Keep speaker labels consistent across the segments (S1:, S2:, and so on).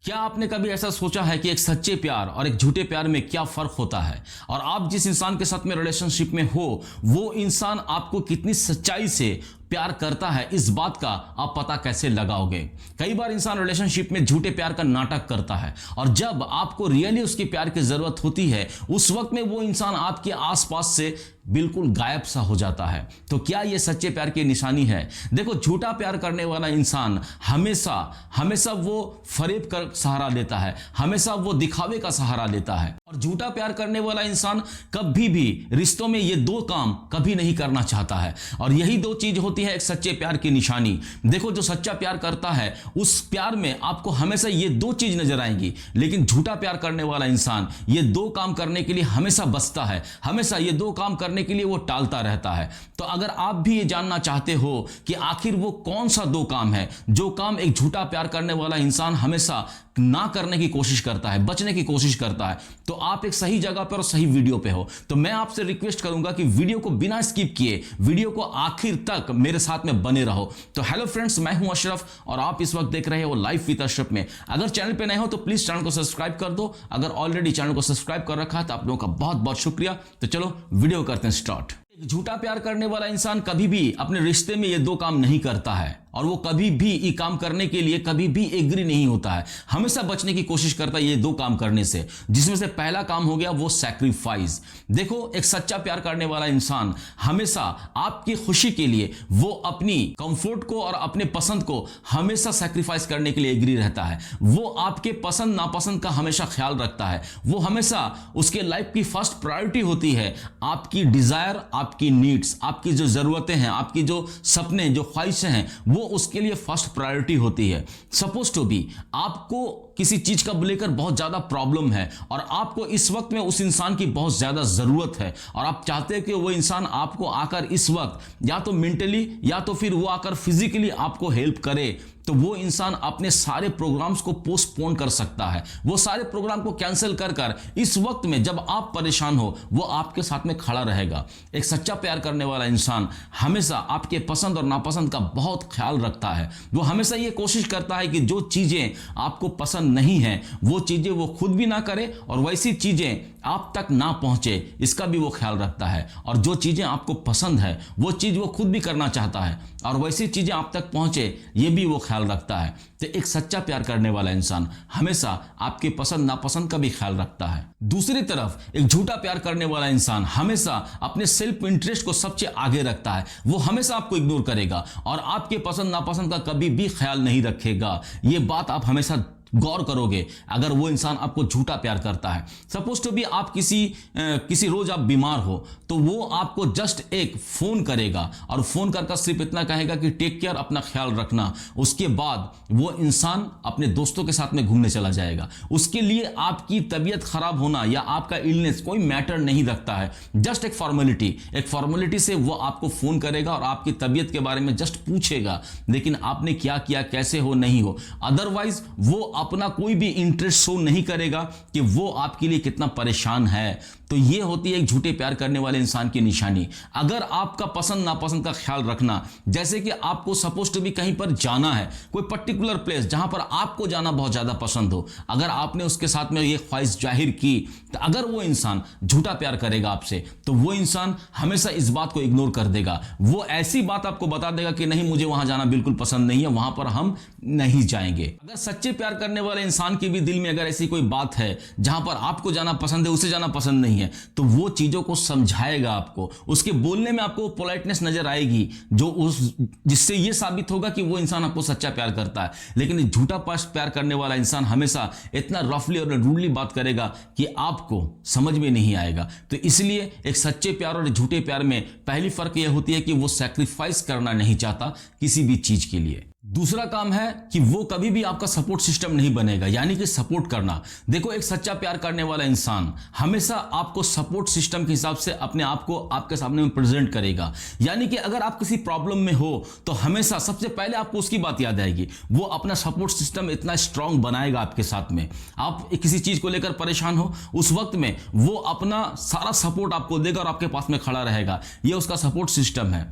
S1: क्या आपने कभी ऐसा सोचा है कि एक सच्चे प्यार और एक झूठे प्यार में क्या फर्क होता है, और आप जिस इंसान के साथ में रिलेशनशिप में हो वो इंसान आपको कितनी सच्चाई से प्यार करता है, इस बात का आप पता कैसे लगाओगे। कई बार इंसान रिलेशनशिप में झूठे प्यार का नाटक करता है, और जब आपको रियली उसके प्यार की जरूरत होती है उस वक्त में वो इंसान आपके आसपास से बिल्कुल गायब सा हो जाता है। तो क्या ये सच्चे प्यार की निशानी है? देखो, झूठा प्यार करने वाला इंसान हमेशा हमेशा वो फरेब का सहारा लेता है, हमेशा वो दिखावे का सहारा लेता है, और झूठा प्यार करने वाला इंसान कभी भी रिश्तों में ये दो काम कभी नहीं करना चाहता है। और यही दो चीज होती है एक सच्चे प्यार की निशानी। देखो, जो सच्चा प्यार करता है उस प्यार में आपको हमेशा ये दो चीज नजर आएंगी, लेकिन झूठा प्यार करने वाला इंसान ये दो काम करने के लिए हमेशा बचता है, हमेशा ये दो काम करने के लिए वो टालता रहता है। तो अगर आप भी ये जानना चाहते हो कि आखिर वो कौन सा दो काम है जो काम एक झूठा प्यार करने वाला इंसान हमेशा ना करने की कोशिश करता है, बचने की कोशिश करता है, तो आप एक सही जगह पर और सही वीडियो पे हो। तो मैं आपसे रिक्वेस्ट करूंगा कि वीडियो को बिना स्किप किए वीडियो को आखिर तक मेरे साथ में बने रहो। तो हेलो फ्रेंड्स, मैं हूं अशरफ और आप इस वक्त देख रहे हो लाइफ विद अशरफ में। अगर चैनल पे नए हो तो प्लीज चैनल को सब्सक्राइब कर दो। अगर ऑलरेडी चैनल को सब्सक्राइब कर रखा है तो आप लोगों का बहुत बहुत शुक्रिया। तो चलो वीडियो करते हैं स्टार्ट। एक झूठा प्यार करने वाला इंसान कभी भी अपने रिश्ते में ये दो काम नहीं करता है, और वो कभी भी ये काम करने के लिए कभी भी एग्री नहीं होता है, हमेशा बचने की कोशिश करता है ये दो काम करने से, जिसमें से पहला काम हो गया वो सैक्रिफाइस। देखो, एक सच्चा प्यार करने वाला इंसान हमेशा आपकी खुशी के लिए वो अपनी कंफर्ट को और अपने पसंद को हमेशा सैक्रिफाइस करने के लिए एग्री रहता है। वो आपके पसंद नापसंद का हमेशा ख्याल रखता है। वो हमेशा उसके लाइफ की फर्स्ट प्रायोरिटी होती है आपकी डिजायर, आपकी नीड्स, आपकी जो जरूरतें हैं, आपकी जो सपने, जो ख्वाहिशें हैं, वो उसके लिए फर्स्ट प्रायोरिटी होती है। सपोज टू बी आपको किसी चीज का लेकर बहुत ज्यादा प्रॉब्लम है और आपको इस वक्त में उस इंसान की बहुत ज्यादा जरूरत है, और आप चाहते हैं कि वो इंसान आपको आकर इस वक्त या तो मेंटली या तो फिर वो आकर फिजिकली आपको हेल्प करे, तो वो इंसान अपने सारे प्रोग्राम्स को पोस्टपोन कर सकता है। वो सारे प्रोग्राम को कैंसिल कर कर इस वक्त में जब आप परेशान हो वो आपके साथ में खड़ा रहेगा। एक सच्चा प्यार करने वाला इंसान हमेशा आपके पसंद और नापसंद का बहुत ख्याल रखता है। वो हमेशा ये कोशिश करता है कि जो चीजें आपको पसंद नहीं है वो चीजें वो खुद भी ना करे, और वैसी चीजें आप तक ना पहुंचे इसका भी वो ख्याल रखता है। और जो चीजें आपको पसंद है वो चीज वो खुद भी करना चाहता है, और वैसी चीजें आप तक पहुंचे ये भी वो ख्याल रखता है। तो एक सच्चा प्यार करने वाला इंसान हमेशा आपके पसंद नापसंद का भी ख्याल रखता है। दूसरी तरफ एक झूठा प्यार करने वाला इंसान हमेशा अपने सेल्फ इंटरेस्ट को सबसे आगे रखता है। वो हमेशा आपको इग्नोर करेगा और आपके पसंद नापसंद का कभी भी ख्याल नहीं रखेगा। ये बात आप हमेशा गौर करोगे अगर वो इंसान आपको झूठा प्यार करता है। सपोज टू भी आप किसी रोज आप बीमार हो तो वो आपको जस्ट एक फोन करेगा, और फोन करके सिर्फ इतना कहेगा कि टेक केयर, अपना ख्याल रखना। उसके बाद वो इंसान अपने दोस्तों के साथ में घूमने चला जाएगा। उसके लिए आपकी तबीयत खराब होना या आपका इलनेस कोई मैटर नहीं रखता है। जस्ट एक फॉर्मेलिटी से वो आपको फोन करेगा और आपकी तबीयत के बारे में जस्ट पूछेगा, लेकिन आपने क्या किया, कैसे हो, नहीं हो। अदरवाइज वो अपना कोई भी इंटरेस्ट शो नहीं करेगा कि वो आपके लिए कितना परेशान है। तो ये होती है एक झूठे प्यार करने वाले इंसान की निशानी। अगर आपका पसंद नापसंद का ख्याल रखना, जैसे कि आपको सपोज टू भी कहीं पर जाना है, कोई पर्टिकुलर प्लेस जहां पर आपको जाना बहुत ज्यादा पसंद हो, अगर आपने उसके साथ में ये ख्वाहिश जाहिर की, तो अगर वो इंसान झूठा प्यार करेगा आपसे तो वो इंसान हमेशा इस बात को इग्नोर कर देगा। वो ऐसी बात आपको बता देगा कि नहीं, मुझे वहां जाना बिल्कुल पसंद नहीं है, वहां पर हम नहीं जाएंगे। अगर सच्चे प्यार करने वाले इंसान के भी दिल में अगर ऐसी कोई बात है जहां पर आपको जाना पसंद है, उसे जाना पसंद नहीं है, तो वो चीजों को समझाएगा आपको। उसके बोलने में आपको पोलाइटनेस नजर आएगी जो जिससे ये साबित होगा कि वो इंसान आपको सच्चा प्यार करता है। लेकिन झूठा प्यार करने वाला इंसान हमेशा इतना रफली और रूडली बात करेगा कि आपको समझ में नहीं आएगा। तो इसलिए एक सच्चे प्यार और झूठे प्यार में पहली फर्क यह होती है कि वो सैक्रिफाइस करना नहीं चाहता किसी भी चीज के लिए। दूसरा काम है कि वो कभी भी आपका सपोर्ट सिस्टम नहीं बनेगा, यानी कि सपोर्ट करना। देखो, एक सच्चा प्यार करने वाला इंसान हमेशा आपको सपोर्ट सिस्टम के हिसाब से अपने आप को आपके सामने में प्रेजेंट करेगा। यानी कि अगर आप किसी प्रॉब्लम में हो तो हमेशा सबसे पहले आपको उसकी बात याद आएगी। वो अपना सपोर्ट सिस्टम इतना स्ट्रांग बनाएगा आपके साथ में। आप किसी चीज को लेकर परेशान हो, उस वक्त में वो अपना सारा सपोर्ट आपको देगा और आपके पास में खड़ा रहेगा। ये उसका सपोर्ट सिस्टम है।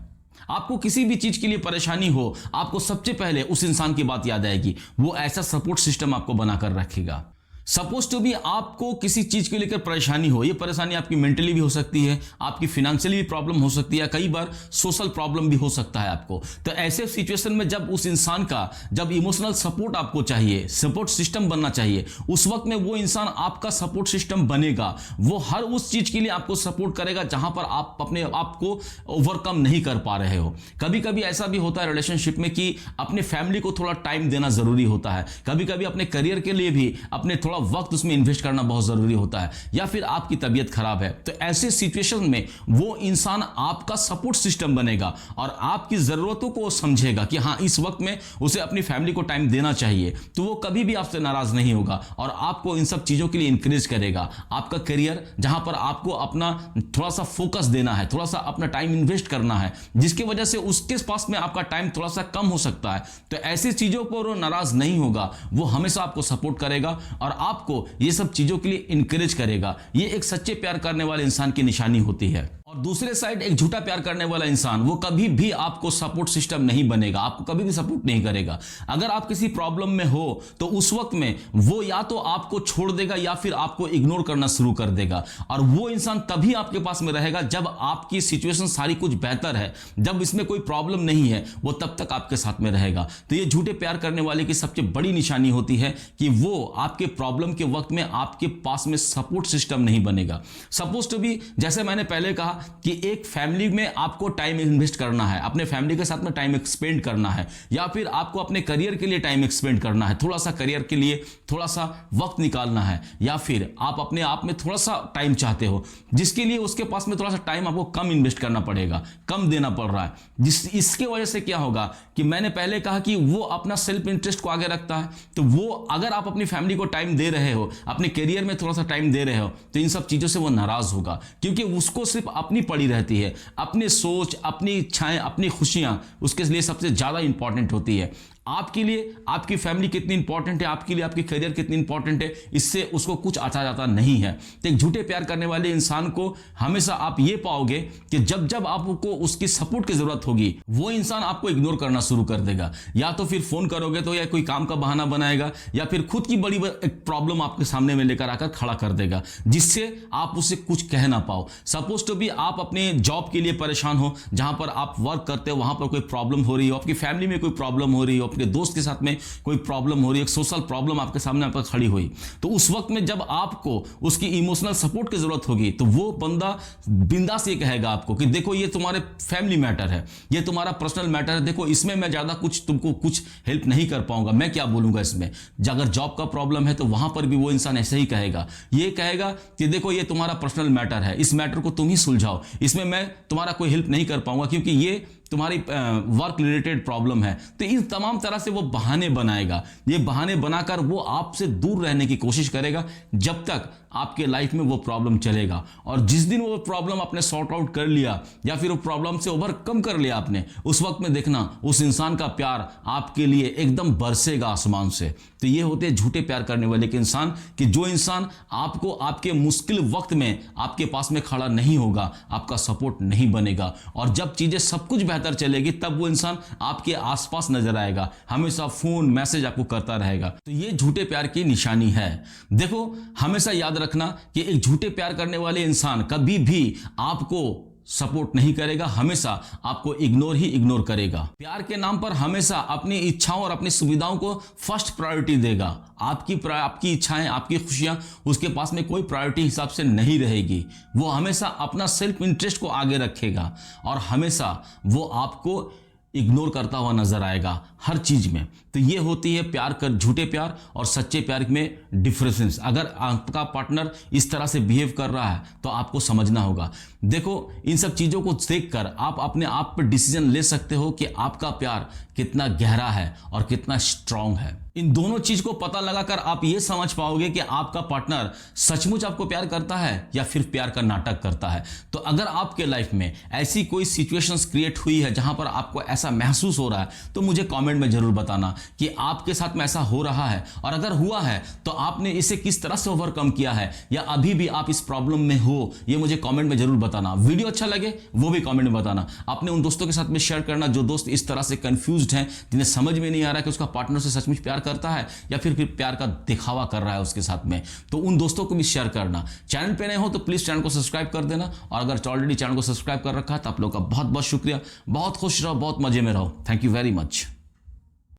S1: आपको किसी भी चीज के लिए परेशानी हो, आपको सबसे पहले उस इंसान की बात याद आएगी। वो ऐसा सपोर्ट सिस्टम आपको बनाकर रखेगा। सपोज टू भी आपको किसी चीज को लेकर परेशानी हो, ये परेशानी आपकी मेंटली भी हो सकती है, आपकी फाइनेंशियली भी प्रॉब्लम हो सकती है, कई बार सोशल प्रॉब्लम भी हो सकता है आपको। तो ऐसे सिचुएशन में जब उस इंसान का जब इमोशनल सपोर्ट आपको चाहिए, सपोर्ट सिस्टम बनना चाहिए, उस वक्त में वो इंसान आपका सपोर्ट सिस्टम बनेगा। वो हर उस चीज के लिए आपको सपोर्ट करेगा जहां पर आप अपने आप को ओवरकम नहीं कर पा रहे हो। कभी कभी ऐसा भी होता है रिलेशनशिप में कि अपने फैमिली को थोड़ा टाइम देना जरूरी होता है, कभी कभी अपने करियर के लिए भी अपने थोड़ा वक्त उसमें इन्वेस्ट करना बहुत जरूरी होता है, या फिर आपकी तबीयत खराब है। तो ऐसे सिचुएशन में वो इंसान आपका सपोर्ट सिस्टम बनेगा और आपकी जरूरतों को समझेगा कि हाँ, इस वक्त में उसे अपनी फैमिली को टाइम देना चाहिए। तो वो कभी भी आपसे नाराज नहीं होगा और आपको इन सब चीजों के लिए इंकरेज करेगा। आपका करियर जहां पर आपको अपना थोड़ा सा फोकस देना है, थोड़ा सा अपना टाइम इन्वेस्ट करना है, जिसकी वजह से उसके पास में आपका टाइम थोड़ा सा कम हो सकता है, तो ऐसी चीजों पर वो नाराज नहीं होगा। वो हमेशा आपको सपोर्ट करेगा और आपको ये सब चीजों के लिए इंकरेज करेगा। ये एक सच्चे प्यार करने वाले इंसान की निशानी होती है। और दूसरे साइड एक झूठा प्यार करने वाला इंसान, वो कभी भी आपको सपोर्ट सिस्टम नहीं बनेगा, आपको कभी भी सपोर्ट नहीं करेगा। अगर आप किसी प्रॉब्लम में हो तो उस वक्त में वो या तो आपको छोड़ देगा या फिर आपको इग्नोर करना शुरू कर देगा। और वो इंसान तभी आपके पास में रहेगा जब आपकी सिचुएशन सारी कुछ बेहतर है, जब इसमें कोई प्रॉब्लम नहीं है, वो तब तक आपके साथ में रहेगा। तो ये झूठे प्यार करने वाले की सबसे बड़ी निशानी होती है कि वो आपके प्रॉब्लम के वक्त में आपके पास में सपोर्ट सिस्टम नहीं बनेगा। सपोज टू बी, जैसे मैंने पहले कहा कि एक फैमिली में आपको टाइम इन्वेस्ट करना है, अपने फैमिली के साथ में टाइम एक्सपेंड करना है, या फिर आपको अपने करियर के लिए टाइम एक्सपेंड करना है, थोड़ा सा करियर के लिए थोड़ा सा वक्त निकालना है, या फिर आप अपने आप में थोड़ा सा टाइम चाहते हो जिसके लिए उसके पास में थोड़ा सा टाइम आपको कम इन्वेस्ट करना पड़ेगा, कम देना पड़ रहा है। इसके वजह से क्या होगा कि मैंने पहले कहा कि वो अपना सेल्फ इंटरेस्ट को आगे रखता है। तो वो अगर आप अपनी फैमिली को टाइम दे रहे हो, अपने करियर में थोड़ा सा टाइम दे रहे हो, तो इन सब चीजों से वो नाराज होगा, क्योंकि उसको सिर्फ अपनी पड़ी रहती है, अपनी सोच, अपनी इच्छाएं, अपनी खुशियां उसके लिए सबसे ज्यादा इंपॉर्टेंट होती है। आपके लिए आपकी फैमिली कितनी इंपॉर्टेंट है, आपके लिए आपकी करियर कितनी इंपॉर्टेंट है, इससे उसको कुछ आता जाता नहीं है। तो एक झूठे प्यार करने वाले इंसान को हमेशा आप ये पाओगे कि जब जब आपको उसकी सपोर्ट की जरूरत होगी, वो इंसान आपको इग्नोर करना शुरू कर देगा। या तो फिर फोन करोगे तो या कोई काम का बहाना बनाएगा, या फिर खुद की बड़ी एक प्रॉब्लम आपके सामने में लेकर आकर खड़ा कर देगा, जिससे आप उसे कुछ कह ना पाओ। सपोज टू भी आप अपने जॉब के लिए परेशान हो, जहां पर आप वर्क करते हो वहां पर कोई प्रॉब्लम हो रही हो, आपकी फैमिली में कोई प्रॉब्लम हो रही हो, आपके दोस्त के साथ में कोई प्रॉब्लम हो रही है, एक सोशल प्रॉब्लम आपके सामने आप खड़ी हुई, तो उस वक्त में जब आपको उसकी इमोशनल सपोर्ट की जरूरत होगी, तो वो बंदा बिंदास ये कहेगा आपको कि देखो ये तुम्हारे फैमिली मैटर है, ये तुम्हारा पर्सनल मैटर है, देखो इसमें मैं ज्यादा कुछ तुमको कुछ हेल्प नहीं कर पाऊंगा, मैं क्या बोलूंगा इसमें। अगर जॉब का प्रॉब्लम है तो वहां पर भी वो इंसान ऐसे ही कहेगा, ये कहेगा कि देखो ये तुम्हारा पर्सनल मैटर है, इस मैटर को तुम ही सुलझाओ, इसमें मैं तुम्हारा कोई हेल्प नहीं कर पाऊंगा क्योंकि ये तुम्हारी वर्क रिलेटेड प्रॉब्लम है। तो इन तमाम तरह से वो बहाने बनाएगा। ये बहाने बनाकर वो आपसे दूर रहने की कोशिश करेगा जब तक आपके लाइफ में वो प्रॉब्लम चलेगा। और जिस दिन वो प्रॉब्लम आपने सॉर्ट आउट कर लिया या फिर वो प्रॉब्लम से ओवरकम कर लिया आपने, उस वक्त में देखना उस इंसान का प्यार आपके लिए एकदम बरसेगा आसमान से। तो ये होते हैं झूठे प्यार करने वाले के इंसान, कि जो इंसान आपको आपके मुश्किल वक्त में आपके पास में खड़ा नहीं होगा, आपका सपोर्ट नहीं बनेगा, और जब चीजें सब कुछ बेहतर चलेगी तब वो इंसान आपके आसपास नजर आएगा, हमेशा फोन मैसेज आपको करता रहेगा। तो ये झूठे प्यार की निशानी है। देखो हमेशा याद रखना कि एक झूठे प्यार करने वाले इंसान कभी भी आपको सपोर्ट नहीं करेगा, हमेशा आपको इग्नोर करेगा। प्यार के नाम पर हमेशा अपनी इच्छाओं और अपनी सुविधाओं को फर्स्ट प्रायोरिटी देगा। आपकी इच्छाएं, आपकी खुशियां उसके पास में कोई प्रायोरिटी हिसाब से नहीं रहेगी। वो हमेशा अपना सेल्फ इंटरेस्ट को आगे रखेगा और हमेशा वो आपको इग्नोर करता हुआ नजर आएगा हर चीज में। तो ये होती है प्यार कर झूठे प्यार और सच्चे प्यार में डिफरेंस। अगर आपका पार्टनर इस तरह से बिहेव कर रहा है तो आपको समझना होगा। देखो इन सब चीजों को देखकर आप अपने आप पर डिसीजन ले सकते हो कि आपका प्यार कितना गहरा है और कितना स्ट्रांग है। इन दोनों चीज को पता लगाकर आप ये समझ पाओगे कि आपका पार्टनर सचमुच आपको प्यार करता है या फिर प्यार का नाटक करता है। तो अगर आपके लाइफ में ऐसी कोई सिचुएशंस क्रिएट हुई है जहां पर आपको ऐसा महसूस हो रहा है, तो मुझे कमेंट में जरूर बताना कि आपके साथ में ऐसा हो रहा है, और अगर हुआ है तो आपने इसे किस तरह से ओवरकम किया है, या अभी भी आप इस प्रॉब्लम में हो, ये मुझे कमेंट में जरूर बताना। वीडियो अच्छा लगे वो भी कमेंट में बताना। अपने उन दोस्तों के साथ में शेयर करना जो दोस्त इस तरह से कंफ्यूज्ड हैं, जिन्हें समझ में नहीं आ रहा कि उसका पार्टनर से सचमुच प्यार करता है या फिर प्यार का दिखावा कर रहा है उसके साथ में। तो उन दोस्तों को भी शेयर करना। चैनल पे नए हो तो प्लीज चैनल को सब्सक्राइब कर देना, और अगर ऑलरेडी चैनल को सब्सक्राइब कर रखा है तो आप लोग का बहुत बहुत शुक्रिया। बहुत खुश रहो, बहुत मजे में रहो। Thank you very much.